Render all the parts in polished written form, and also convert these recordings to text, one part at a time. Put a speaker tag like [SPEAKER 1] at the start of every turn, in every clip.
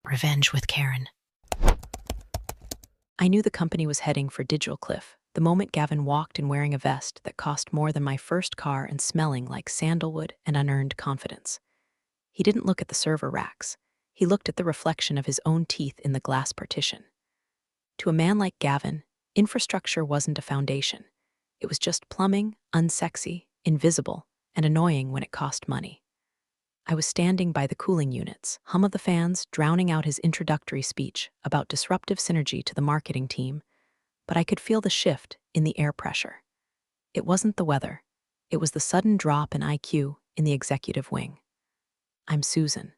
[SPEAKER 1] Revenge with Karen.
[SPEAKER 2] I knew the company was heading for digital cliff the moment Gavin walked in wearing a vest that cost more than my first car and smelling like sandalwood and unearned confidence. He didn't look at the server racks. He looked at the reflection of his own teeth in the glass partition. To a man like Gavin, infrastructure wasn't a foundation. It was just plumbing, unsexy, invisible, and annoying when it cost money. I was standing by the cooling units, hum of the fans drowning out his introductory speech about disruptive synergy to the marketing team, but I could feel the shift in the air pressure. It wasn't the weather. It was the sudden drop in IQ in the executive wing. I'm Susan.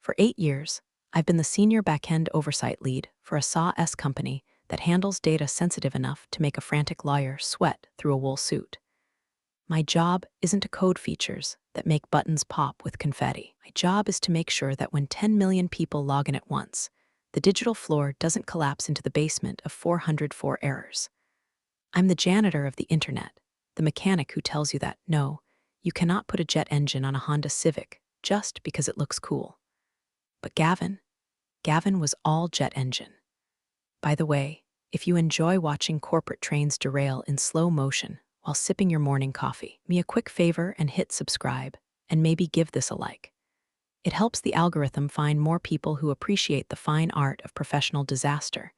[SPEAKER 2] For 8 years, I've been the senior backend oversight lead for a SAW company that handles data sensitive enough to make a frantic lawyer sweat through a wool suit. My job isn't to code features that make buttons pop with confetti. My job is to make sure that when 10 million people log in at once, the digital floor doesn't collapse into the basement of 404 errors. I'm the janitor of the internet, the mechanic who tells you that, no, you cannot put a jet engine on a Honda Civic just because it looks cool. But Gavin was all jet engine. By the way, if you enjoy watching corporate trains derail in slow motion while sipping your morning coffee, me a quick favor and hit subscribe, and maybe give this a like. It helps the algorithm find more people who appreciate the fine art of professional disaster,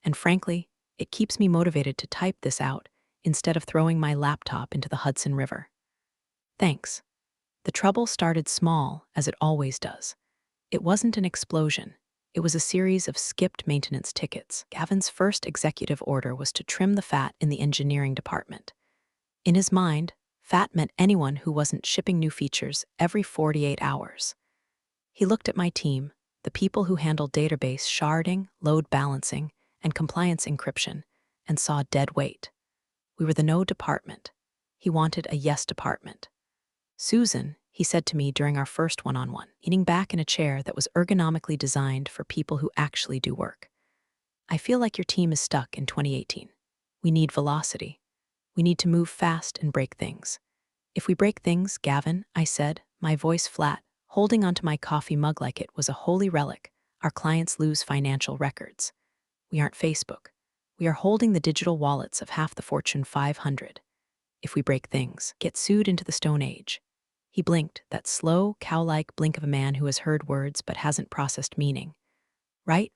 [SPEAKER 2] and frankly, it keeps me motivated to type this out instead of throwing my laptop into the Hudson River. Thanks. The trouble started small, as it always does. It wasn't an explosion. It was a series of skipped maintenance tickets. Gavin's first executive order was to trim the fat in the engineering department. In his mind, fat meant anyone who wasn't shipping new features every 48 hours. He looked at my team, the people who handled database sharding, load balancing, and compliance encryption, and saw dead weight. We were the no department. He wanted a yes department. Susan, he said to me during our first one-on-one, leaning back in a chair that was ergonomically designed for people who actually do work. I feel like your team is stuck in 2018. We need velocity. We need to move fast and break things. If we break things, Gavin, I said, my voice flat, holding onto my coffee mug like it was a holy relic, our clients lose financial records. We aren't Facebook. We are holding the digital wallets of half the Fortune 500. If we break things, get sued into the Stone Age. He blinked, that slow, cow-like blink of a man who has heard words but hasn't processed meaning. Right,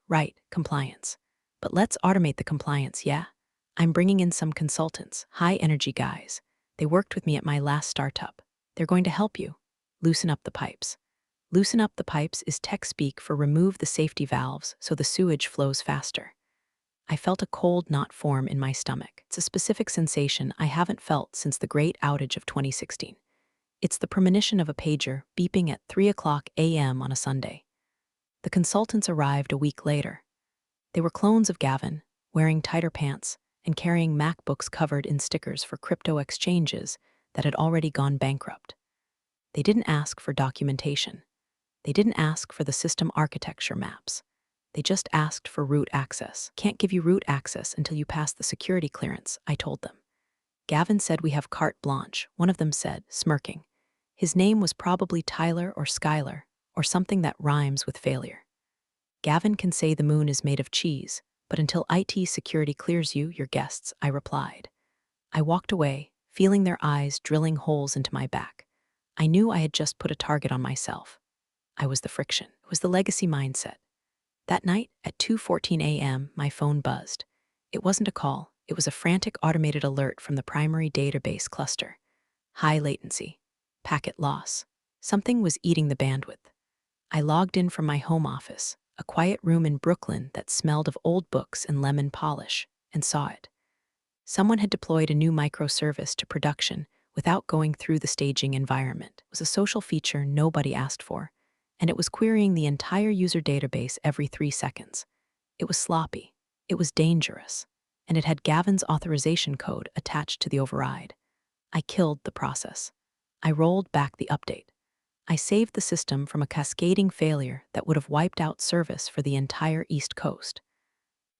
[SPEAKER 2] compliance. But let's automate the compliance, yeah? I'm bringing in some consultants, high-energy guys. They worked with me at my last startup. They're going to help you. Loosen up the pipes. Loosen up the pipes is tech speak for remove the safety valves so the sewage flows faster. I felt a cold knot form in my stomach. It's a specific sensation I haven't felt since the great outage of 2016. It's the premonition of a pager beeping at 3:00 a.m. on a Sunday. The consultants arrived a week later. They were clones of Gavin, wearing tighter pants and carrying MacBooks covered in stickers for crypto exchanges that had already gone bankrupt. They didn't ask for documentation. They didn't ask for the system architecture maps. They just asked for root access. Can't give you root access until you pass the security clearance, I told them. Gavin said we have carte blanche, one of them said, smirking. His name was probably Tyler or Skylar, or something that rhymes with failure. Gavin can say the moon is made of cheese, but until IT security clears you, your guests, I replied. I walked away, feeling their eyes drilling holes into my back. I knew I had just put a target on myself. I was the friction. It was the legacy mindset. That night, at 2:14 a.m., my phone buzzed. It wasn't a call. It was a frantic automated alert from the primary database cluster. High latency. Packet loss. Something was eating the bandwidth. I logged in from my home office, a quiet room in Brooklyn that smelled of old books and lemon polish, and saw it. Someone had deployed a new microservice to production without going through the staging environment. It was a social feature nobody asked for, and it was querying the entire user database every 3 seconds. It was sloppy, it was dangerous, and it had Gavin's authorization code attached to the override. I killed the process. I rolled back the update. I saved the system from a cascading failure that would have wiped out service for the entire East Coast.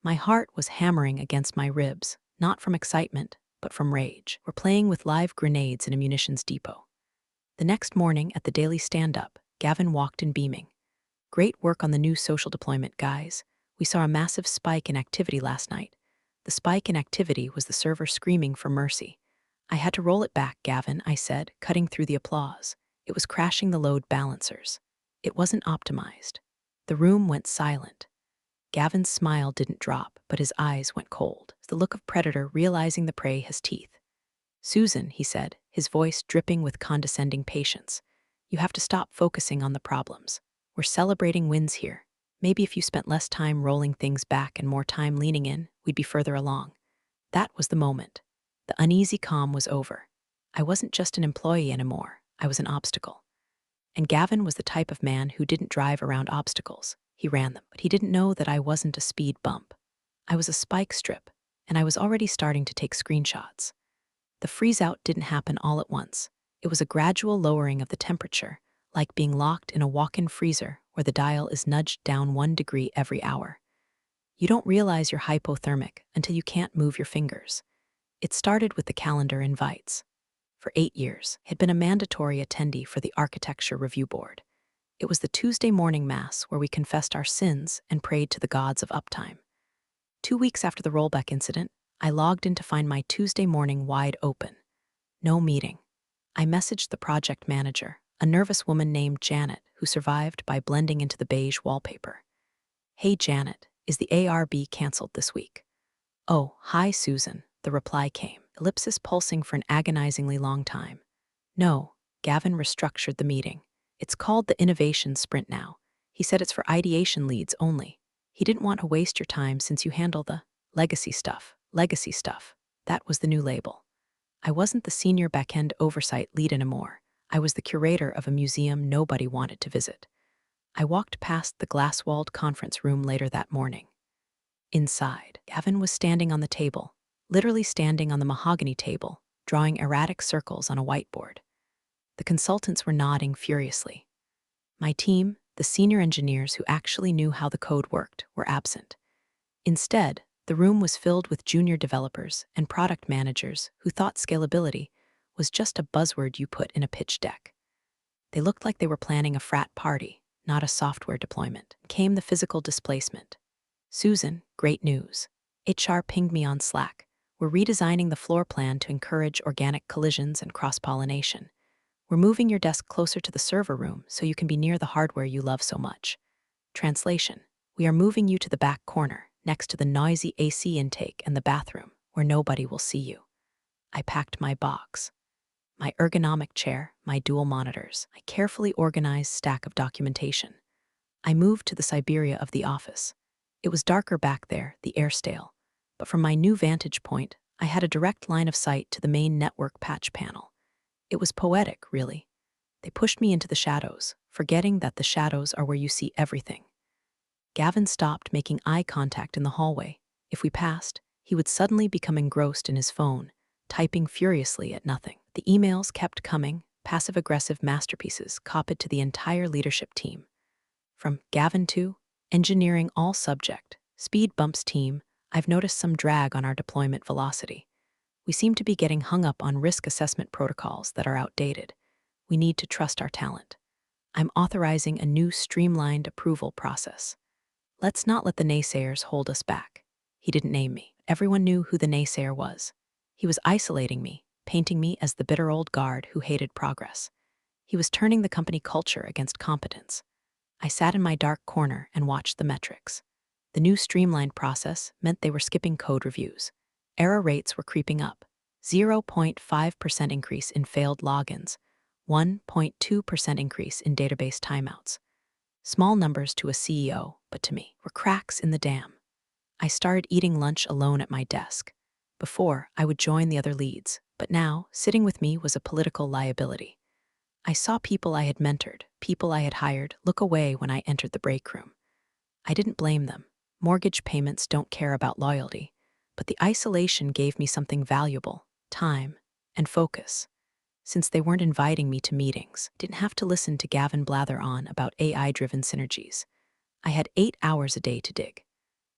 [SPEAKER 2] My heart was hammering against my ribs, not from excitement, but from rage. We're playing with live grenades in a munitions depot. The next morning at the daily stand-up, Gavin walked in beaming. Great work on the new social deployment, guys. We saw a massive spike in activity last night. The spike in activity was the server screaming for mercy. I had to roll it back, Gavin, I said, cutting through the applause. It was crashing the load balancers. It wasn't optimized. The room went silent. Gavin's smile didn't drop, but his eyes went cold. The look of predator realizing the prey has teeth. Susan, he said, his voice dripping with condescending patience, you have to stop focusing on the problems. We're celebrating wins here. Maybe if you spent less time rolling things back and more time leaning in, we'd be further along. That was the moment. The uneasy calm was over. I wasn't just an employee anymore. I was an obstacle. And Gavin was the type of man who didn't drive around obstacles. He ran them, but he didn't know that I wasn't a speed bump. I was a spike strip, and I was already starting to take screenshots. The freeze-out didn't happen all at once. It was a gradual lowering of the temperature, like being locked in a walk-in freezer where the dial is nudged down 1 degree every hour. You don't realize you're hypothermic until you can't move your fingers. It started with the calendar invites. For 8 years, I had been a mandatory attendee for the Architecture Review Board. It was the Tuesday morning mass where we confessed our sins and prayed to the gods of uptime. 2 weeks after the rollback incident, I logged in to find my Tuesday morning wide open. No meeting. I messaged the project manager, a nervous woman named Janet who survived by blending into the beige wallpaper. Hey Janet, is the ARB canceled this week? Oh, hi Susan, the reply came, ellipsis pulsing for an agonizingly long time. No, Gavin restructured the meeting. It's called the Innovation Sprint now. He said it's for ideation leads only. He didn't want to waste your time since you handle the legacy stuff. Legacy stuff. That was the new label. I wasn't the senior backend oversight lead anymore. I was the curator of a museum nobody wanted to visit. I walked past the glass-walled conference room later that morning. Inside, Gavin was standing on the table, literally standing on the mahogany table, drawing erratic circles on a whiteboard. The consultants were nodding furiously. My team, the senior engineers who actually knew how the code worked, were absent. Instead, the room was filled with junior developers and product managers who thought scalability was just a buzzword you put in a pitch deck. They looked like they were planning a frat party, not a software deployment. Came the physical displacement. Susan, great news. HR pinged me on Slack. We're redesigning the floor plan to encourage organic collisions and cross-pollination. We're moving your desk closer to the server room so you can be near the hardware you love so much. Translation: we are moving you to the back corner, next to the noisy AC intake and the bathroom, where nobody will see you. I packed my box. My ergonomic chair, my dual monitors, my carefully organized stack of documentation. I moved to the Siberia of the office. It was darker back there, the air stale, but from my new vantage point, I had a direct line of sight to the main network patch panel. It was poetic, really. They pushed me into the shadows, forgetting that the shadows are where you see everything. Gavin stopped making eye contact in the hallway. If we passed, he would suddenly become engrossed in his phone, typing furiously at nothing. The emails kept coming, passive-aggressive masterpieces copied to the entire leadership team. From Gavin to engineering all subject, speed bumps team, I've noticed some drag on our deployment velocity. We seem to be getting hung up on risk assessment protocols that are outdated. We need to trust our talent. I'm authorizing a new streamlined approval process. Let's not let the naysayers hold us back. He didn't name me. Everyone knew who the naysayer was. He was isolating me, painting me as the bitter old guard who hated progress. He was turning the company culture against competence. I sat in my dark corner and watched the metrics. The new streamlined process meant they were skipping code reviews. Error rates were creeping up. 0.5% increase in failed logins, 1.2% increase in database timeouts. Small numbers to a CEO, but to me, were cracks in the dam. I started eating lunch alone at my desk. Before, I would join the other leads, but now, sitting with me was a political liability. I saw people I had mentored, people I had hired, look away when I entered the break room. I didn't blame them. Mortgage payments don't care about loyalty, but the isolation gave me something valuable: time and focus. Since they weren't inviting me to meetings, didn't have to listen to Gavin blather on about AI-driven synergies. I had 8 hours a day to dig.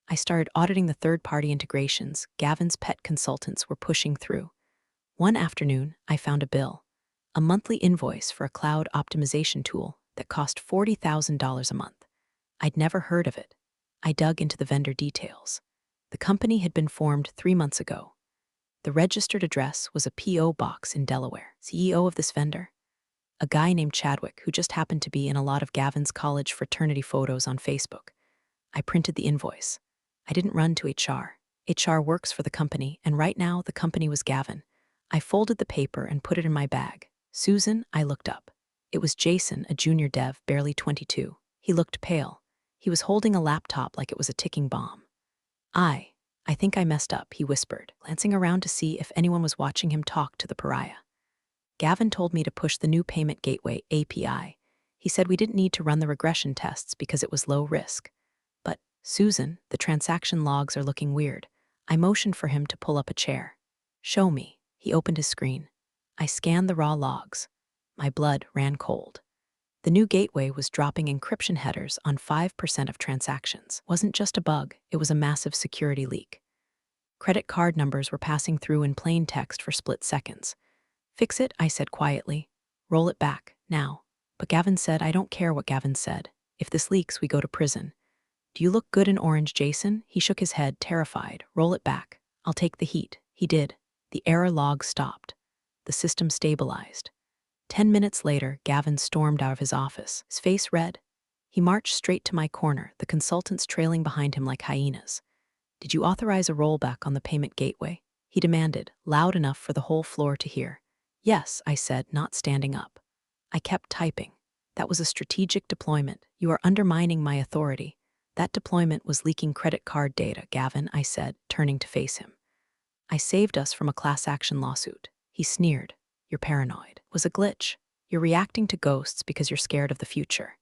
[SPEAKER 2] I started auditing the third-party integrations Gavin's pet consultants were pushing through. One afternoon, I found a bill, a monthly invoice for a cloud optimization tool that cost $40,000 a month. I'd never heard of it. I dug into the vendor details. The company had been formed 3 months ago. The registered address was a P.O. box in Delaware. CEO of this vendor? A guy named Chadwick who just happened to be in a lot of Gavin's college fraternity photos on Facebook. I printed the invoice. I didn't run to HR. HR works for the company, and right now the company was Gavin. I folded the paper and put it in my bag. Susan, I looked up. It was Jason, a junior dev, barely 22. He looked pale. He was holding a laptop like it was a ticking bomb. I think I messed up, he whispered, glancing around to see if anyone was watching him talk to the pariah. Gavin told me to push the new payment gateway API. He said we didn't need to run the regression tests because it was low risk. But, Susan, the transaction logs are looking weird. I motioned for him to pull up a chair. Show me. He opened his screen. I scanned the raw logs. My blood ran cold. The new gateway was dropping encryption headers on 5% of transactions. Wasn't just a bug, it was a massive security leak. Credit card numbers were passing through in plain text for split seconds. Fix it, I said quietly. Roll it back, now. But Gavin said, I don't care what Gavin said. If this leaks, we go to prison. Do you look good in orange, Jason? He shook his head, terrified. Roll it back. I'll take the heat. He did. The error log stopped. The system stabilized. 10 minutes later, Gavin stormed out of his office, his face red. He marched straight to my corner, the consultants trailing behind him like hyenas. Did you authorize a rollback on the payment gateway? He demanded, loud enough for the whole floor to hear. Yes, I said, not standing up. I kept typing. That was a strategic deployment. You are undermining my authority. That deployment was leaking credit card data, Gavin, I said, turning to face him. I saved us from a class action lawsuit. He sneered. You're paranoid. It was a glitch. You're reacting to ghosts because you're scared of the future.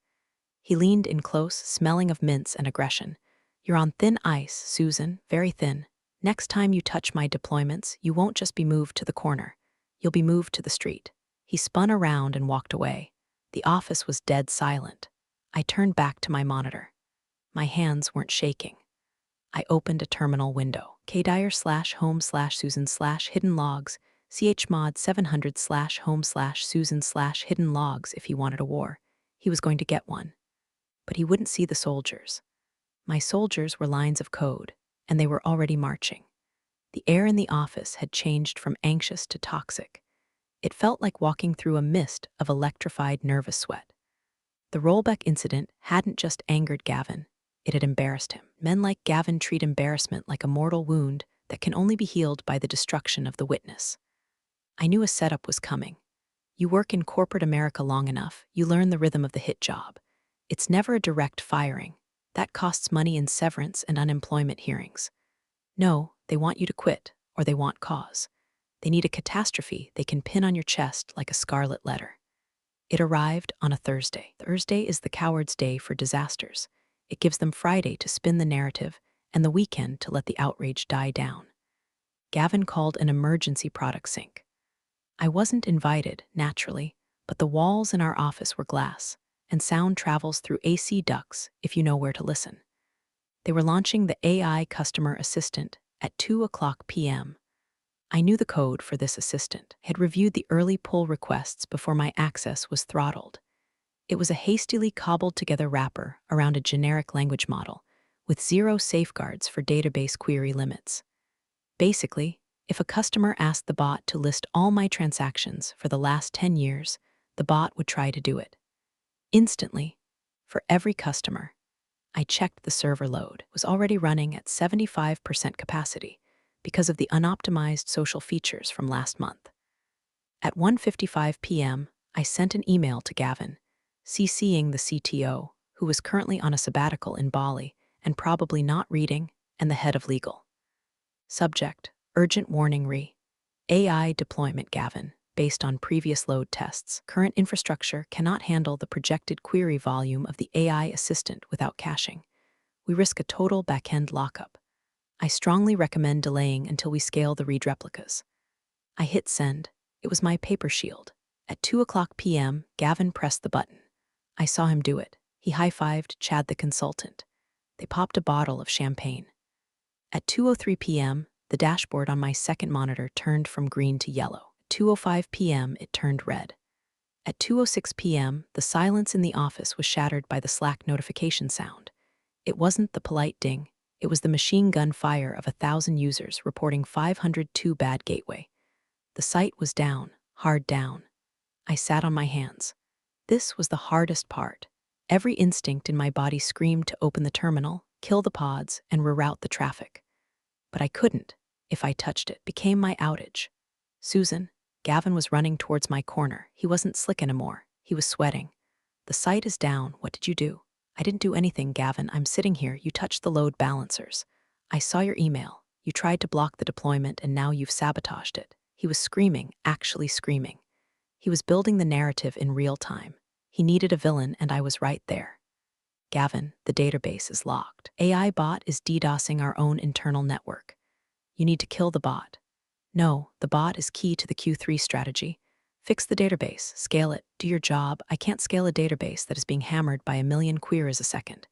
[SPEAKER 2] He leaned in close, smelling of mints and aggression. You're on thin ice, Susan, very thin. Next time you touch my deployments, you won't just be moved to the corner. You'll be moved to the street. He spun around and walked away. The office was dead silent. I turned back to my monitor. My hands weren't shaking. I opened a terminal window. kdire/home/Susan/hidden logs, chmod 700/home/Susan/hidden logs if he wanted a war. He was going to get one. But he wouldn't see the soldiers. My soldiers were lines of code, and they were already marching. The air in the office had changed from anxious to toxic. It felt like walking through a mist of electrified nervous sweat. The rollback incident hadn't just angered Gavin, it had embarrassed him. Men like Gavin treat embarrassment like a mortal wound that can only be healed by the destruction of the witness. I knew a setup was coming. You work in corporate America long enough, you learn the rhythm of the hit job. It's never a direct firing. That costs money in severance and unemployment hearings. No, they want you to quit, or they want cause. They need a catastrophe they can pin on your chest like a scarlet letter. It arrived on a Thursday. Thursday is the coward's day for disasters. It gives them Friday to spin the narrative and the weekend to let the outrage die down. Gavin called an emergency product sync. I wasn't invited, naturally, but the walls in our office were glass, and sound travels through AC ducts if you know where to listen. They were launching the AI customer assistant at 2:00 p.m. I knew the code for this assistant, had reviewed the early pull requests before my access was throttled. It was a hastily cobbled-together wrapper around a generic language model, with zero safeguards for database query limits. Basically, if a customer asked the bot to list all my transactions for the last 10 years, the bot would try to do it. Instantly, for every customer. I checked the server load. It was already running at 75% capacity because of the unoptimized social features from last month. At 1:55 p.m., I sent an email to Gavin, CCing the CTO, who was currently on a sabbatical in Bali and probably not reading, and the head of legal. Subject, urgent warning AI deployment Gavin, based on previous load tests. Current infrastructure cannot handle the projected query volume of the AI assistant without caching. We risk a total backend lockup. I strongly recommend delaying until we scale the read replicas. I hit send. It was my paper shield. At 2:00 p.m., Gavin pressed the button. I saw him do it. He high-fived Chad the consultant. They popped a bottle of champagne. At 2:03 p.m., the dashboard on my second monitor turned from green to yellow. At 2:05 p.m., it turned red. At 2:06 p.m., the silence in the office was shattered by the Slack notification sound. It wasn't the polite ding, it was the machine gun fire of 1,000 users reporting 502 bad gateway. The site was down, hard down. I sat on my hands. This was the hardest part. Every instinct in my body screamed to open the terminal, kill the pods, and reroute the traffic. But I couldn't. If I touched it, became my outage. Susan, Gavin was running towards my corner. He wasn't slick anymore. He was sweating. The site is down. What did you do? I didn't do anything, Gavin. I'm sitting here. You touched the load balancers. I saw your email. You tried to block the deployment and now you've sabotaged it. He was screaming, actually screaming. He was building the narrative in real time. He needed a villain and I was right there. Gavin, the database is locked. AI bot is DDoSing our own internal network. You need to kill the bot. No, the bot is key to the Q3 strategy. Fix the database, scale it, do your job. I can't scale a database that is being hammered by 1 million queries a second.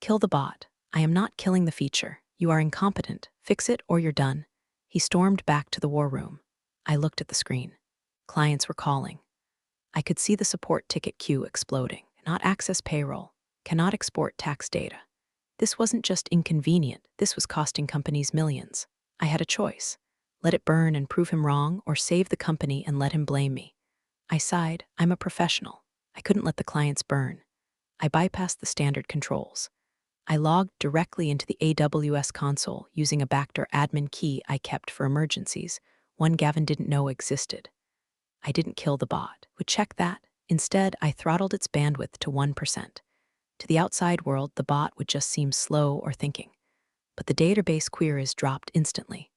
[SPEAKER 2] Kill the bot. I am not killing the feature. You are incompetent. Fix it or you're done. He stormed back to the war room. I looked at the screen. Clients were calling. I could see the support ticket queue exploding. Cannot access payroll. Cannot export tax data. This wasn't just inconvenient. This was costing companies millions. I had a choice. Let it burn and prove him wrong, or save the company and let him blame me. I sighed. I'm a professional. I couldn't let the clients burn. I bypassed the standard controls. I logged directly into the AWS console using a backdoor admin key I kept for emergencies, one Gavin didn't know existed. I didn't kill the bot. Would check that. Instead, I throttled its bandwidth to 1%. To the outside world, the bot would just seem slow or thinking. But the database queries dropped instantly.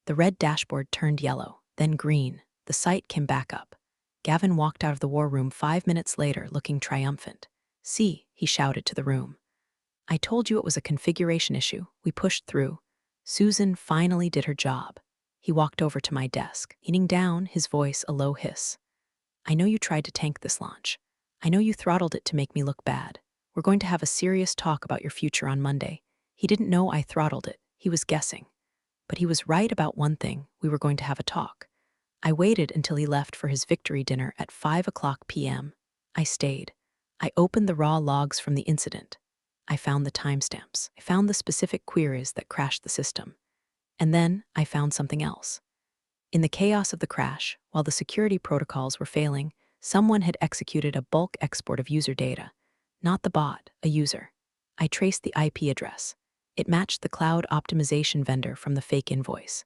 [SPEAKER 2] The red dashboard turned yellow, then green. The site came back up. Gavin walked out of the war room 5 minutes later, looking triumphant. See, he shouted to the room. I told you it was a configuration issue. We pushed through. Susan finally did her job. He walked over to my desk, leaning down, his voice a low hiss. I know you tried to tank this launch. I know you throttled it to make me look bad. We're going to have a serious talk about your future on Monday. He didn't know I throttled it. He was guessing. But he was right about one thing. We were going to have a talk. I waited until he left for his victory dinner at 5:00 p.m. I stayed. I opened the raw logs from the incident. I found the timestamps. I found the specific queries that crashed the system. And then I found something else. In the chaos of the crash, while the security protocols were failing, someone had executed a bulk export of user data. Not the bot, a user. I traced the IP address. It matched the cloud optimization vendor from the fake invoice.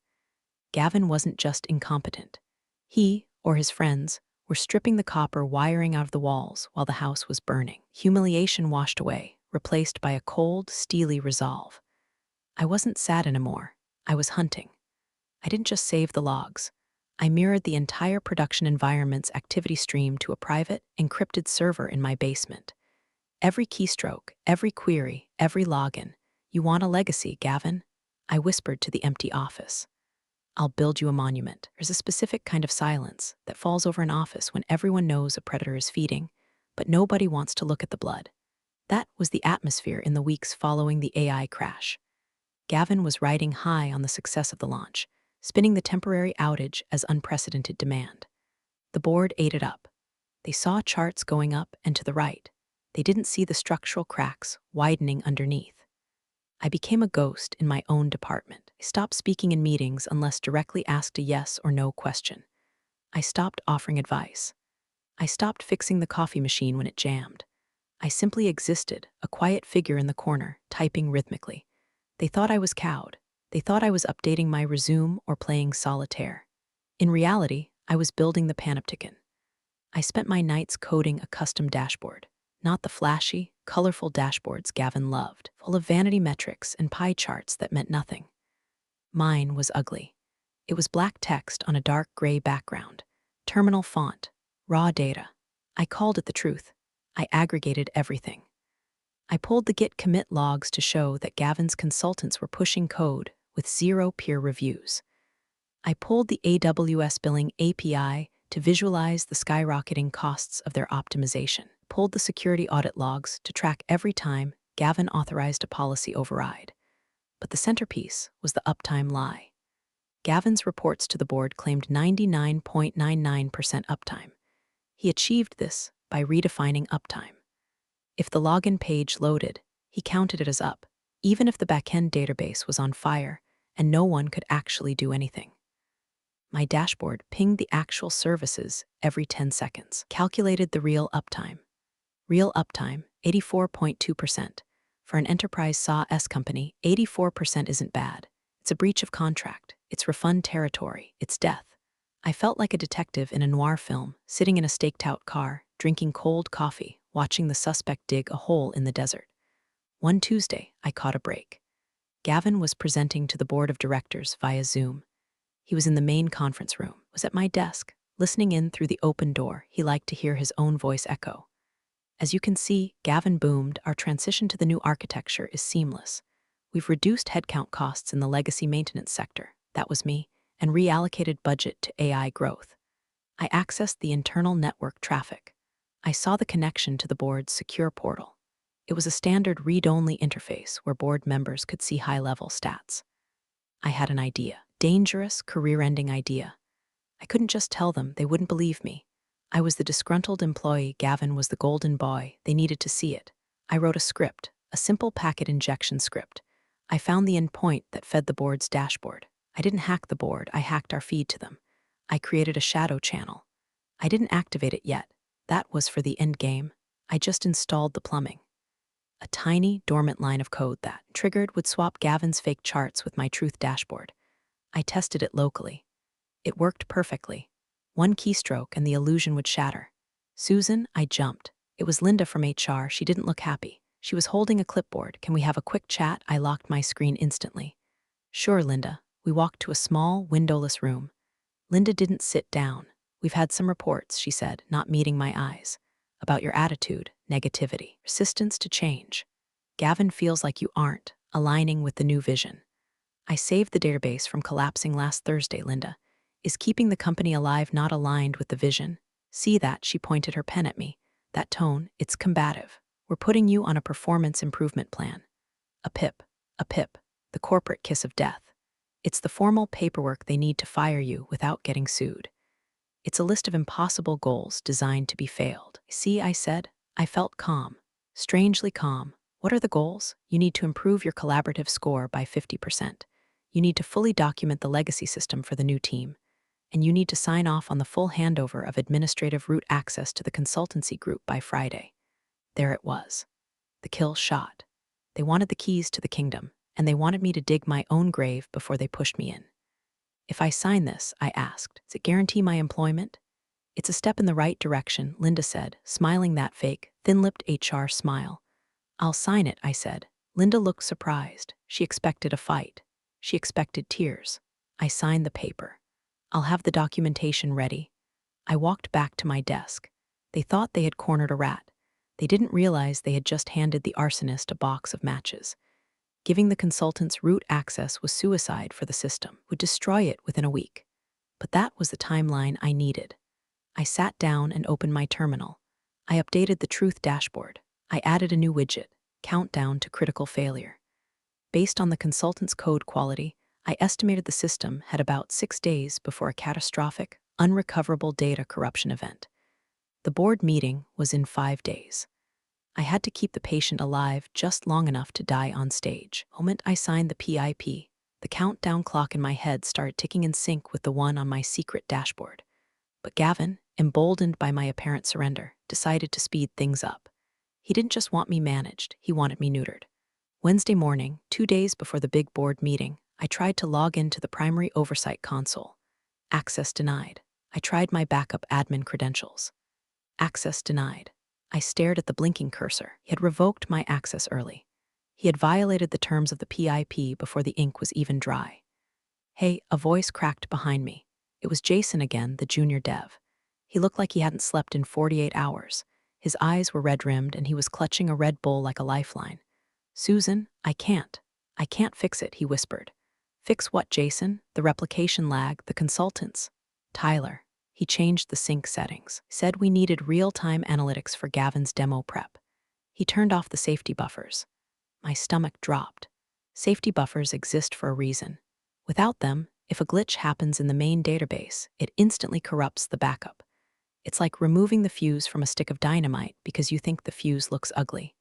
[SPEAKER 2] Gavin wasn't just incompetent. He, or his friends, were stripping the copper wiring out of the walls while the house was burning. Humiliation washed away, replaced by a cold, steely resolve. I wasn't sad anymore. I was hunting. I didn't just save the logs. I mirrored the entire production environment's activity stream to a private, encrypted server in my basement. Every keystroke, every query, every login. You want a legacy, Gavin? I whispered to the empty office. I'll build you a monument. There's a specific kind of silence that falls over an office when everyone knows a predator is feeding, but nobody wants to look at the blood. That was the atmosphere in the weeks following the AI crash. Gavin was riding high on the success of the launch, spinning the temporary outage as unprecedented demand. The board ate it up. They saw charts going up and to the right. They didn't see the structural cracks widening underneath. I became a ghost in my own department. I stopped speaking in meetings unless directly asked a yes or no question. I stopped offering advice. I stopped fixing the coffee machine when it jammed. I simply existed, a quiet figure in the corner, typing rhythmically. They thought I was cowed. They thought I was updating my resume or playing solitaire. In reality, I was building the panopticon. I spent my nights coding a custom dashboard. Not the flashy, colorful dashboards Gavin loved, full of vanity metrics and pie charts that meant nothing. Mine was ugly. It was black text on a dark gray background, terminal font, raw data. I called it the truth. I aggregated everything. I pulled the Git commit logs to show that Gavin's consultants were pushing code with 0 peer reviews. I pulled the AWS billing API to visualize the skyrocketing costs of their optimization. Pulled the security audit logs to track every time Gavin authorized a policy override. But the centerpiece was the uptime lie. Gavin's reports to the board claimed 99.99% uptime. He achieved this by redefining uptime. If the login page loaded, he counted it as up, even if the backend database was on fire and no one could actually do anything. My dashboard pinged the actual services every 10 seconds, calculated the real uptime. Real uptime, 84.2%. For an enterprise SaaS company, 84% isn't bad. It's a breach of contract. It's refund territory. It's death. I felt like a detective in a noir film, sitting in a staked-out car, drinking cold coffee, watching the suspect dig a hole in the desert. One Tuesday, I caught a break. Gavin was presenting to the board of directors via Zoom. He was in the main conference room, was at my desk, listening in through the open door. He liked to hear his own voice echo. As you can see, Gavin boomed, our transition to the new architecture is seamless. We've reduced headcount costs in the legacy maintenance sector, that was me, and reallocated budget to AI growth. I accessed the internal network traffic. I saw the connection to the board's secure portal. It was a standard read-only interface where board members could see high-level stats. I had an idea, dangerous, career-ending idea. I couldn't just tell them, they wouldn't believe me. I was the disgruntled employee, Gavin was the golden boy, they needed to see it. I wrote a script, a simple packet injection script. I found the endpoint that fed the board's dashboard. I didn't hack the board, I hacked our feed to them. I created a shadow channel. I didn't activate it yet. That was for the end game. I just installed the plumbing. A tiny, dormant line of code that, triggered, would swap Gavin's fake charts with my truth dashboard. I tested it locally. It worked perfectly. One keystroke and the illusion would shatter. Susan, I jumped. It was Linda from HR. She didn't look happy. She was holding a clipboard. Can we have a quick chat? I locked my screen instantly. Sure, Linda. We walked to a small, windowless room. Linda didn't sit down. We've had some reports, she said, not meeting my eyes, about your attitude, negativity, resistance to change. Gavin feels like you aren't aligning with the new vision. I saved the database from collapsing last Thursday, Linda. Is keeping the company alive not aligned with the vision? See that, she pointed her pen at me. That tone, it's combative. We're putting you on a performance improvement plan. A PIP, the corporate kiss of death. It's the formal paperwork they need to fire you without getting sued. It's a list of impossible goals designed to be failed. See, I said. I felt calm. Strangely calm. What are the goals? You need to improve your collaborative score by 50%. You need to fully document the legacy system for the new team. And you need to sign off on the full handover of administrative root access to the consultancy group by Friday. There it was. The kill shot. They wanted the keys to the kingdom, and they wanted me to dig my own grave before they pushed me in. If I sign this, I asked, does it guarantee my employment? It's a step in the right direction, Linda said, smiling that fake, thin-lipped HR smile. I'll sign it, I said. Linda looked surprised. She expected a fight. She expected tears. I signed the paper. I'll have the documentation ready. I walked back to my desk. They thought they had cornered a rat. They didn't realize they had just handed the arsonist a box of matches. Giving the consultants root access was suicide for the system, would destroy it within a week. But that was the timeline I needed. I sat down and opened my terminal. I updated the truth dashboard. I added a new widget, countdown to critical failure. Based on the consultant's code quality, I estimated the system had about 6 days before a catastrophic, unrecoverable data corruption event. The board meeting was in 5 days. I had to keep the patient alive just long enough to die on stage. The moment I signed the PIP, the countdown clock in my head started ticking in sync with the one on my secret dashboard. But Gavin, emboldened by my apparent surrender, decided to speed things up. He didn't just want me managed, he wanted me neutered. Wednesday morning, 2 days before the big board meeting, I tried to log into the primary oversight console. Access denied. I tried my backup admin credentials. Access denied. I stared at the blinking cursor. He had revoked my access early. He had violated the terms of the PIP before the ink was even dry. Hey, a voice cracked behind me. It was Jason again, the junior dev. He looked like he hadn't slept in 48 hours. His eyes were red-rimmed and he was clutching a Red Bull like a lifeline. Susan, I can't fix it, he whispered. Fix what, Jason? The replication lag, the consultants. Tyler. He changed the sync settings, said we needed real-time analytics for Gavin's demo prep. He turned off the safety buffers. My stomach dropped. Safety buffers exist for a reason. Without them, if a glitch happens in the main database, it instantly corrupts the backup. It's like removing the fuse from a stick of dynamite because you think the fuse looks ugly.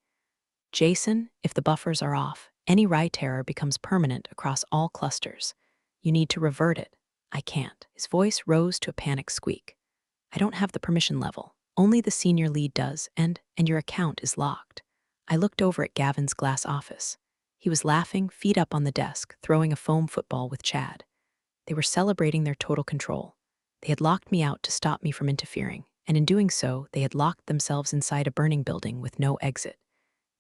[SPEAKER 2] Jason, if the buffers are off, any write error becomes permanent across all clusters. You need to revert it. I can't. His voice rose to a panic squeak. I don't have the permission level. Only the senior lead does, and your account is locked. I looked over at Gavin's glass office. He was laughing, feet up on the desk, throwing a foam football with Chad. They were celebrating their total control. They had locked me out to stop me from interfering, and in doing so, they had locked themselves inside a burning building with no exit.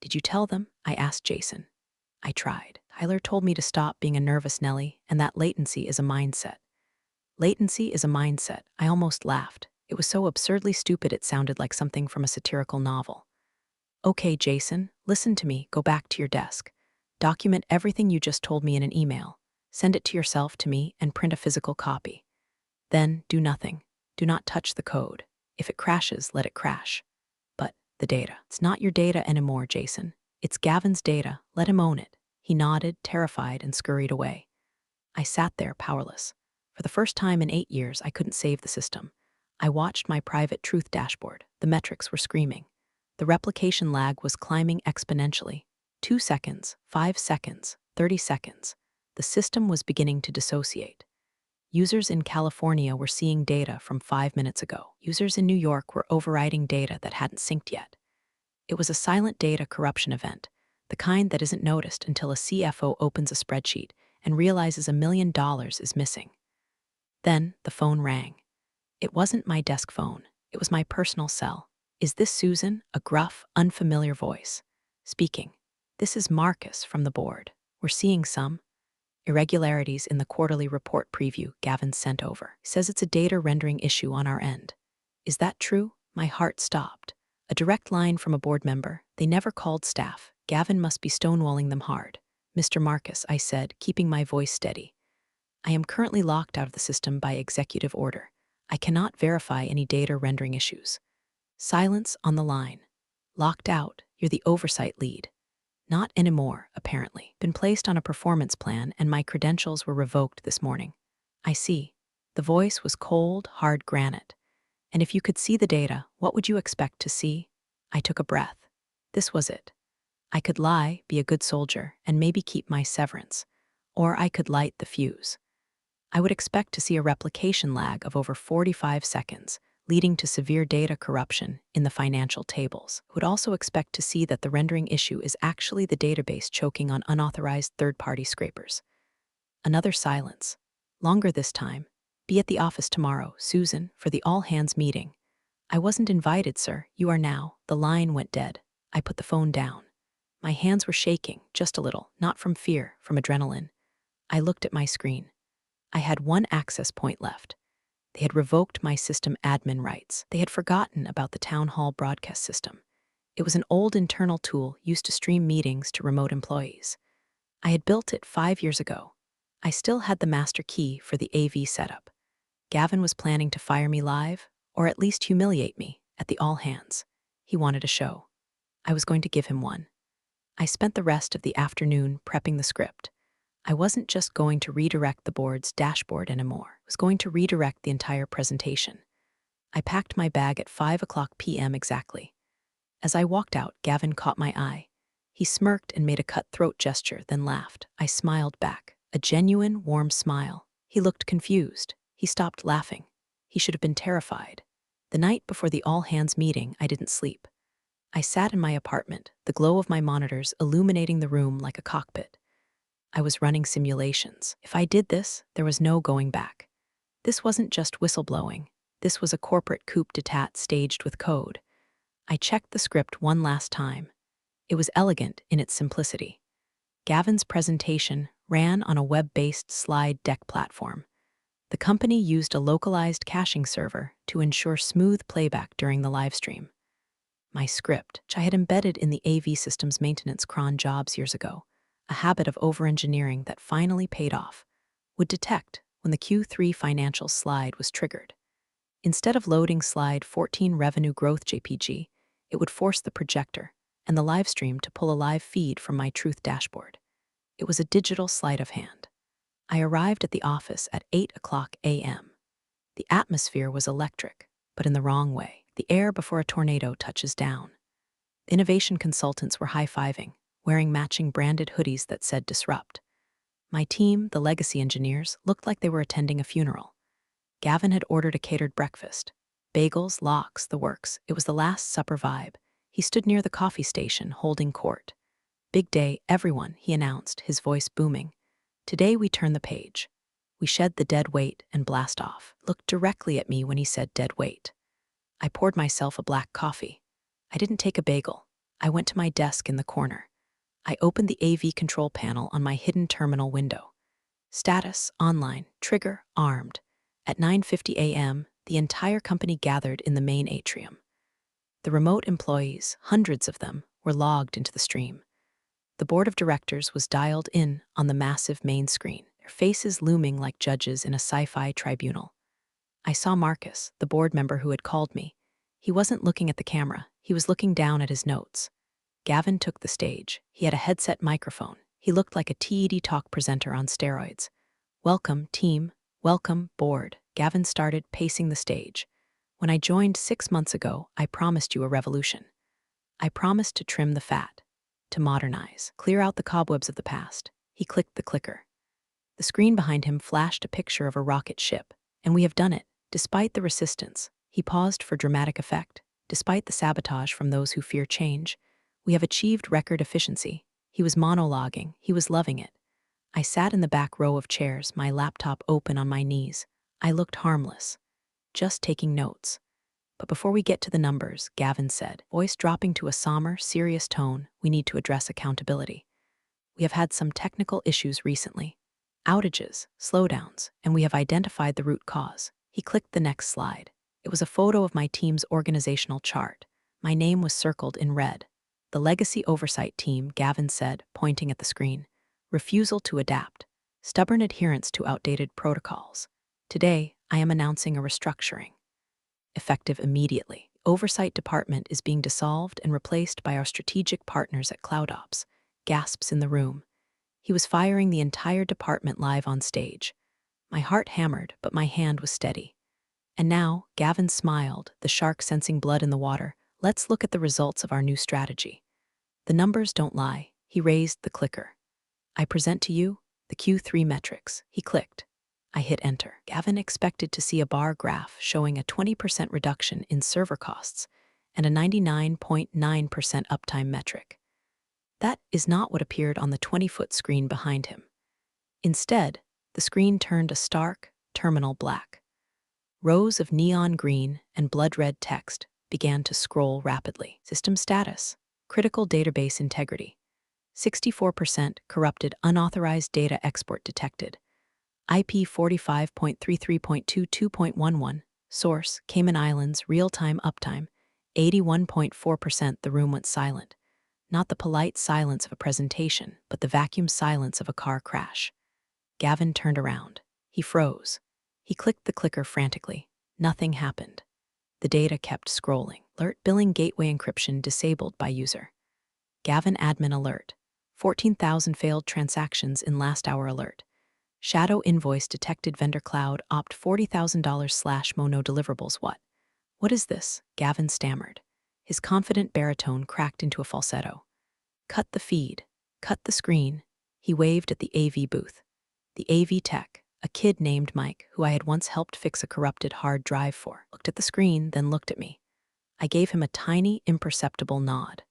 [SPEAKER 2] Did you tell them? I asked Jason. I tried. Tyler told me to stop being a nervous Nelly, and that latency is a mindset. Latency is a mindset. I almost laughed. It was so absurdly stupid it sounded like something from a satirical novel. Okay, Jason, listen to me. Go back to your desk. Document everything you just told me in an email. Send it to yourself, to me, and print a physical copy. Then do nothing. Do not touch the code. If it crashes, let it crash. But the data. It's not your data anymore, Jason. It's Gavin's data. Let him own it. He nodded, terrified, and scurried away. I sat there, powerless. For the first time in 8 years, I couldn't save the system. I watched my private truth dashboard. The metrics were screaming. The replication lag was climbing exponentially. 2 seconds, 5 seconds, 30 seconds. The system was beginning to dissociate. Users in California were seeing data from 5 minutes ago. Users in New York were overriding data that hadn't synced yet. It was a silent data corruption event, the kind that isn't noticed until a CFO opens a spreadsheet and realizes $1 million is missing. Then the phone rang. It wasn't my desk phone. It was my personal cell. Is this Susan? A gruff, unfamiliar voice. Speaking. This is Marcus from the board. We're seeing some irregularities in the quarterly report preview Gavin sent over. Says it's a data rendering issue on our end. Is that true? My heart stopped. A direct line from a board member. They never called staff. Gavin must be stonewalling them hard. Mr. Marcus, I said, keeping my voice steady. I am currently locked out of the system by executive order. I cannot verify any data rendering issues. Silence on the line. Locked out, you're the oversight lead. Not anymore, apparently. Been placed on a performance plan and my credentials were revoked this morning. I see. The voice was cold, hard granite. And if you could see the data, what would you expect to see? I took a breath. This was it. I could lie, be a good soldier, and maybe keep my severance. Or I could light the fuse. I would expect to see a replication lag of over 45 seconds, leading to severe data corruption in the financial tables. Would also expect to see that the rendering issue is actually the database choking on unauthorized third-party scrapers. Another silence. Longer this time. Be at the office tomorrow, Susan, for the all-hands meeting. I wasn't invited, sir. You are now. The line went dead. I put the phone down. My hands were shaking, just a little, not from fear, from adrenaline. I looked at my screen. I had one access point left. They had revoked my system admin rights. They had forgotten about the town hall broadcast system. It was an old internal tool used to stream meetings to remote employees. I had built it 5 years ago. I still had the master key for the AV setup. Gavin was planning to fire me live, or at least humiliate me, at the all-hands. He wanted a show. I was going to give him one. I spent the rest of the afternoon prepping the script. I wasn't just going to redirect the board's dashboard anymore. I was going to redirect the entire presentation. I packed my bag at 5:00 p.m. exactly. As I walked out, Gavin caught my eye. He smirked and made a cutthroat gesture, then laughed. I smiled back, a genuine, warm smile. He looked confused. He stopped laughing. He should have been terrified. The night before the all-hands meeting, I didn't sleep. I sat in my apartment, the glow of my monitors illuminating the room like a cockpit. I was running simulations. If I did this, there was no going back. This wasn't just whistleblowing. This was a corporate coup d'etat staged with code. I checked the script one last time. It was elegant in its simplicity. Gavin's presentation ran on a web-based slide deck platform. The company used a localized caching server to ensure smooth playback during the livestream. My script, which I had embedded in the AV systems maintenance cron jobs years ago, a habit of over-engineering that finally paid off, would detect when the Q3 financial slide was triggered. Instead of loading slide 14 revenue growth JPG, it would force the projector and the live stream to pull a live feed from my truth dashboard. It was a digital sleight of hand. I arrived at the office at 8:00 a.m. The atmosphere was electric. but in the wrong way. The air before a tornado touches down. Innovation consultants were high-fiving, wearing matching branded hoodies that said disrupt. My team, the legacy engineers, looked like they were attending a funeral. Gavin had ordered a catered breakfast. Bagels, lox, the works. It was the Last Supper vibe. He stood near the coffee station, holding court. Big day, everyone, he announced, his voice booming. Today we turn the page. We shed the dead weight and blast off. Looked directly at me when he said dead weight. I poured myself a black coffee. I didn't take a bagel. I went to my desk in the corner. I opened the AV control panel on my hidden terminal window. Status, online, trigger, armed. At 9:50 a.m., the entire company gathered in the main atrium. The remote employees, hundreds of them, were logged into the stream. The board of directors was dialed in on the massive main screen, their faces looming like judges in a sci-fi tribunal. I saw Marcus, the board member who had called me. He wasn't looking at the camera, he was looking down at his notes. Gavin took the stage. He had a headset microphone. He looked like a TED Talk presenter on steroids. Welcome, team. Welcome, board. Gavin started pacing the stage. When I joined 6 months ago, I promised you a revolution. I promised to trim the fat, to modernize, clear out the cobwebs of the past. He clicked the clicker. The screen behind him flashed a picture of a rocket ship, and we have done it, despite the resistance. He paused for dramatic effect. Despite the sabotage from those who fear change, we have achieved record efficiency. He was monologuing. He was loving it. I sat in the back row of chairs, my laptop open on my knees. I looked harmless, just taking notes. But before we get to the numbers, Gavin said, voice dropping to a somber, serious tone, we need to address accountability. We have had some technical issues recently. Outages, slowdowns, and we have identified the root cause. He clicked the next slide. It was a photo of my team's organizational chart. My name was circled in red. The legacy oversight team, Gavin said, pointing at the screen. Refusal to adapt. Stubborn adherence to outdated protocols. Today, I am announcing a restructuring. Effective immediately. Oversight department is being dissolved and replaced by our strategic partners at CloudOps. Gasps in the room. He was firing the entire department live on stage. My heart hammered, but my hand was steady. And now, Gavin smiled, the shark sensing blood in the water. Let's look at the results of our new strategy. The numbers don't lie. He raised the clicker. I present to you the Q3 metrics. He clicked. I hit enter. Gavin expected to see a bar graph showing a 20% reduction in server costs and a 99.9% uptime metric. That is not what appeared on the 20-foot screen behind him. Instead, the screen turned a stark, terminal black. Rows of neon green and blood red text began to scroll rapidly. System status, critical database integrity. 64% corrupted unauthorized data export detected. IP 45.33.22.11. Source, Cayman Islands, real-time uptime. 81.4%. The room went silent. Not the polite silence of a presentation, but the vacuum silence of a car crash. Gavin turned around. He froze. He clicked the clicker frantically. Nothing happened. The data kept scrolling. Alert billing gateway encryption disabled by user. Gavin admin alert. 14,000 failed transactions in last hour alert. Shadow invoice detected vendor cloud opt $40,000/mono deliverables. What is this? Gavin stammered. His confident baritone cracked into a falsetto. Cut the feed. Cut the screen. He waved at the AV booth. The AV tech, a kid named Mike, who I had once helped fix a corrupted hard drive for, looked at the screen, then looked at me. I gave him a tiny, imperceptible nod.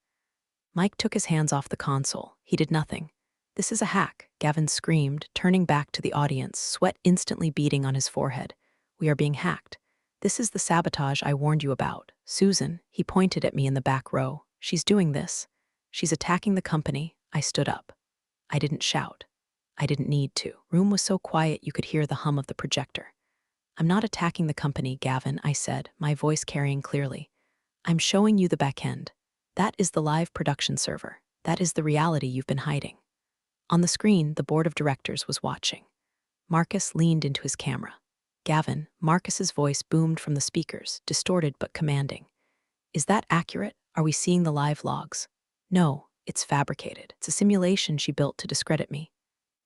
[SPEAKER 2] Mike took his hands off the console. He did nothing. This is a hack, Gavin screamed, turning back to the audience, sweat instantly beading on his forehead. We are being hacked. This is the sabotage I warned you about. Susan, he pointed at me in the back row. She's doing this. She's attacking the company. I stood up. I didn't shout. I didn't need to. Room was so quiet you could hear the hum of the projector. I'm not attacking the company, Gavin, I said, my voice carrying clearly. I'm showing you the back end. That is the live production server. That is the reality you've been hiding. On the screen, the board of directors was watching. Marcus leaned into his camera. Gavin, Marcus's voice boomed from the speakers, distorted but commanding. Is that accurate? Are we seeing the live logs? No, it's fabricated. It's a simulation she built to discredit me.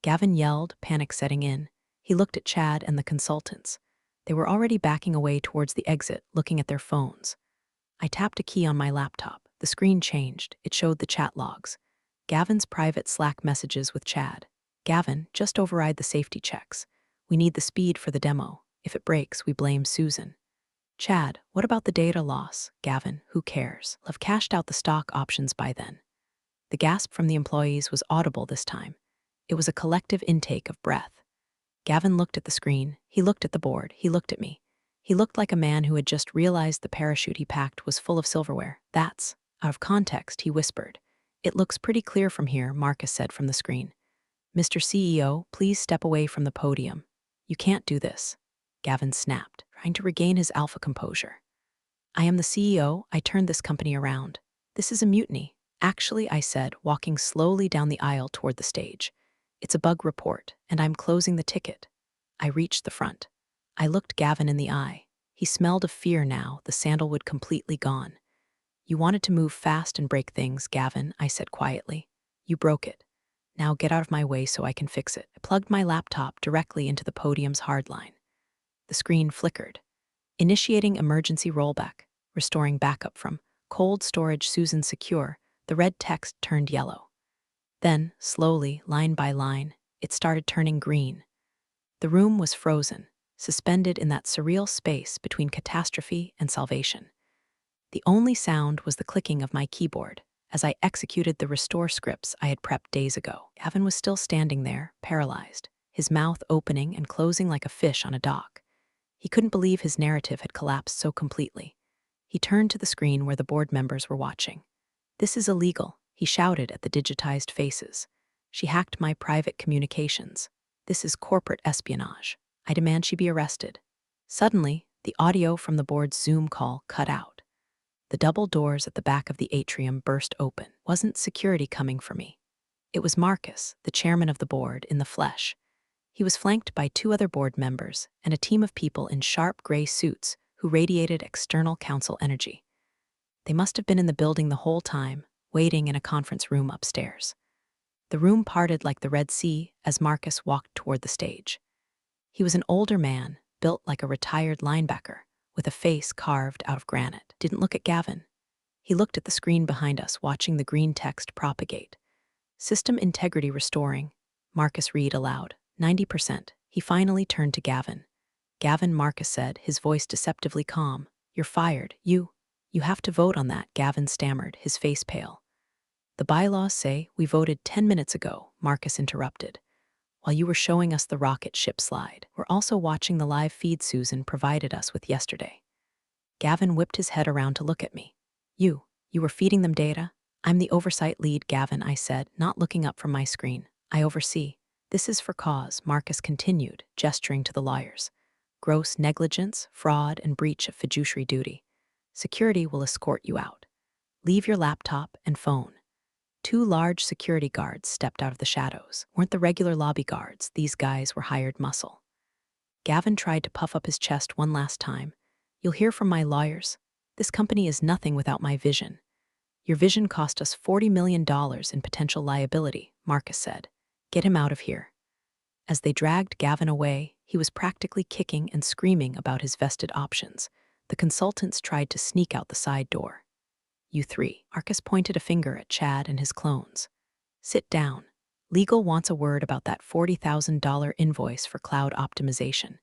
[SPEAKER 2] Gavin yelled, panic setting in. He looked at Chad and the consultants. They were already backing away towards the exit, looking at their phones. I tapped a key on my laptop. The screen changed. It showed the chat logs. Gavin's private Slack messages with Chad. Gavin, just override the safety checks. We need the speed for the demo. If it breaks, we blame Susan. Chad, what about the data loss? Gavin, who cares? I'll have cashed out the stock options by then. The gasp from the employees was audible this time. It was a collective intake of breath. Gavin looked at the screen. He looked at the board. He looked at me. He looked like a man who had just realized the parachute he packed was full of silverware. That's out of context, he whispered. It looks pretty clear from here, Marcus said from the screen. Mr. CEO, please step away from the podium. You can't do this. Gavin snapped, trying to regain his alpha composure. I am the CEO. I turned this company around. This is a mutiny. Actually, I said, walking slowly down the aisle toward the stage. It's a bug report, and I'm closing the ticket. I reached the front. I looked Gavin in the eye. He smelled of fear now, the sandalwood completely gone. You wanted to move fast and break things, Gavin, I said quietly. You broke it. Now get out of my way so I can fix it. I plugged my laptop directly into the podium's hardline. The screen flickered. Initiating emergency rollback, restoring backup from cold storage Susan secure, the red text turned yellow. Then, slowly, line by line, it started turning green. The room was frozen, suspended in that surreal space between catastrophe and salvation. The only sound was the clicking of my keyboard as I executed the restore scripts I had prepped days ago. Gavin was still standing there, paralyzed, his mouth opening and closing like a fish on a dock. He couldn't believe his narrative had collapsed so completely. He turned to the screen where the board members were watching. This is illegal, he shouted at the digitized faces. She hacked my private communications. This is corporate espionage. I demand she be arrested. Suddenly, the audio from the board's Zoom call cut out. The double doors at the back of the atrium burst open. Wasn't security coming for me. It was Marcus, the chairman of the board, in the flesh. He was flanked by 2 other board members and a team of people in sharp gray suits who radiated external council energy. They must have been in the building the whole time, waiting in a conference room upstairs. The room parted like the Red Sea as Marcus walked toward the stage. He was an older man, built like a retired linebacker, with a face carved out of granite. Didn't look at Gavin. He looked at the screen behind us, watching the green text propagate. System integrity restoring. Marcus read aloud. 90%. He finally turned to Gavin. Gavin, Marcus said, his voice deceptively calm. You're fired. You have to vote on that, Gavin stammered, his face pale. The bylaws say we voted 10 minutes ago, Marcus interrupted. While you were showing us the rocket ship slide, we're also watching the live feed Susan provided us with yesterday. Gavin whipped his head around to look at me. You were feeding them data? I'm the oversight lead, Gavin, I said, not looking up from my screen. I oversee. This is for cause, Marcus continued, gesturing to the lawyers. Gross negligence, fraud, and breach of fiduciary duty. Security will escort you out. Leave your laptop and phone. 2 large security guards stepped out of the shadows. Weren't the regular lobby guards, these guys were hired muscle. Gavin tried to puff up his chest one last time. You'll hear from my lawyers. This company is nothing without my vision. Your vision cost us $40 million in potential liability, Marcus said. Get him out of here. As they dragged Gavin away, he was practically kicking and screaming about his vested options. The consultants tried to sneak out the side door. You 3. Marcus pointed a finger at Chad and his clones. Sit down. Legal wants a word about that $40,000 invoice for cloud optimization.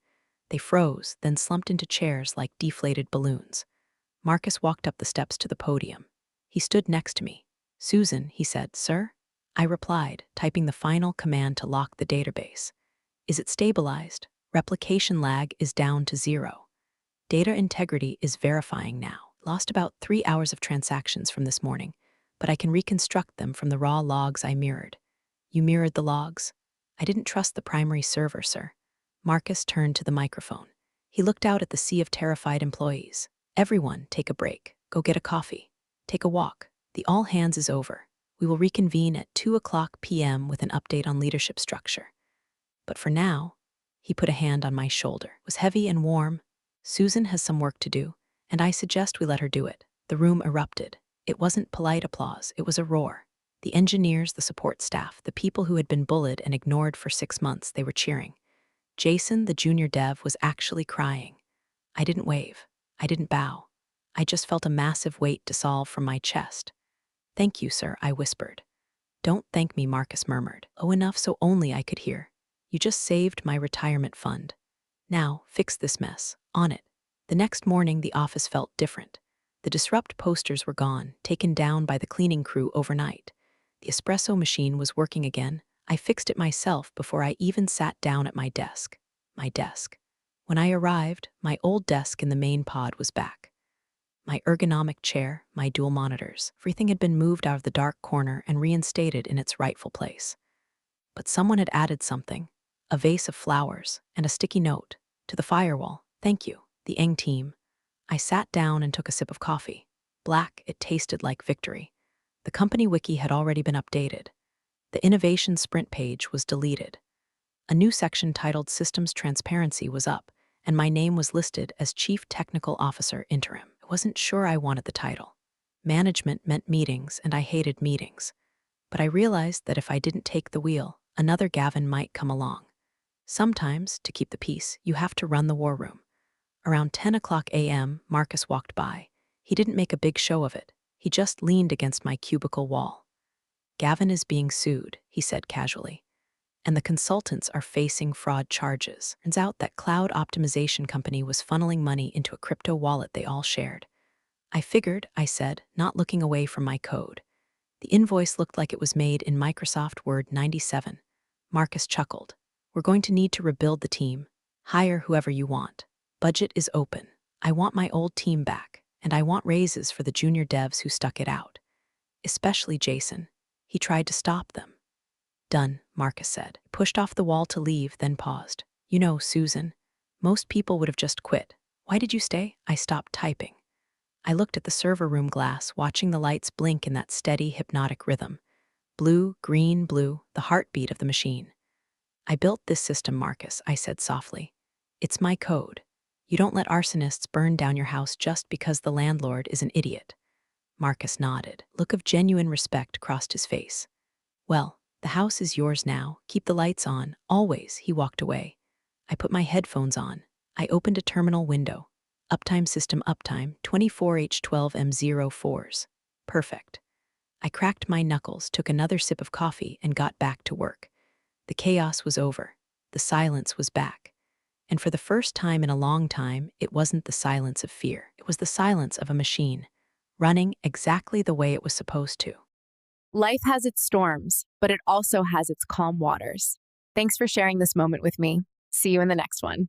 [SPEAKER 2] They froze, then slumped into chairs like deflated balloons. Marcus walked up the steps to the podium. He stood next to me. Susan, he said, sir? I replied, typing the final command to lock the database. Is it stabilized? Replication lag is down to 0. Data integrity is verifying now. Lost about 3 hours of transactions from this morning, but I can reconstruct them from the raw logs I mirrored. You mirrored the logs? I didn't trust the primary server, sir. Marcus turned to the microphone. He looked out at the sea of terrified employees. Everyone, take a break. Go get a coffee. Take a walk. The all hands is over. We will reconvene at 2:00 p.m. with an update on leadership structure. But for now, he put a hand on my shoulder. It was heavy and warm. Susan has some work to do, and I suggest we let her do it. The room erupted. It wasn't polite applause, it was a roar. The engineers, the support staff, the people who had been bullied and ignored for 6 months, they were cheering. Jason, the junior dev, was actually crying. I didn't wave. I didn't bow. I just felt a massive weight dissolve from my chest. "Thank you, sir," I whispered. "Don't thank me," Marcus murmured, low enough so only I could hear. "You just saved my retirement fund. Now, fix this mess. On it." The next morning, the office felt different. The disrupt posters were gone, taken down by the cleaning crew overnight. The espresso machine was working again. I fixed it myself before I even sat down at my desk. My desk. When I arrived, my old desk in the main pod was back. My ergonomic chair, my dual monitors, everything had been moved out of the dark corner and reinstated in its rightful place. But someone had added something, a vase of flowers and a sticky note, to the firewall. "Thank you, the Eng team." I sat down and took a sip of coffee. Black, it tasted like victory. The company wiki had already been updated. The innovation sprint page was deleted. A new section titled Systems Transparency was up, and my name was listed as Chief Technical Officer Interim. I wasn't sure I wanted the title. Management meant meetings, and I hated meetings. But I realized that if I didn't take the wheel, another Gavin might come along. Sometimes, to keep the peace, you have to run the war room. Around 10 a.m., Marcus walked by. He didn't make a big show of it. He just leaned against my cubicle wall. "Gavin is being sued," he said casually. "And the consultants are facing fraud charges." Turns out that cloud optimization company was funneling money into a crypto wallet they all shared. "I figured," I said, not looking away from my code. The invoice looked like it was made in Microsoft Word 97. Marcus chuckled. "We're going to need to rebuild the team. Hire whoever you want. Budget is open. I want my old team back, and I want raises for the junior devs who stuck it out. Especially Jason. He tried to stop them." "Done," Marcus said. Pushed off the wall to leave, then paused. "You know, Susan, most people would have just quit. Why did you stay?" I stopped typing. I looked at the server room glass, watching the lights blink in that steady, hypnotic rhythm. Blue, green, blue, the heartbeat of the machine. "I built this system, Marcus," I said softly. "It's my code. You don't let arsonists burn down your house just because the landlord is an idiot." Marcus nodded. Look of genuine respect crossed his face. "Well, the house is yours now. Keep the lights on, always." He walked away. I put my headphones on. I opened a terminal window. Uptime system uptime, 24H12M04s. Perfect. I cracked my knuckles, took another sip of coffee, and got back to work. The chaos was over. The silence was back. And for the first time in a long time, it wasn't the silence of fear. It was the silence of a machine, running exactly the way it was supposed to.
[SPEAKER 1] Life has its storms, but it also has its calm waters. Thanks for sharing this moment with me. See you in the next one.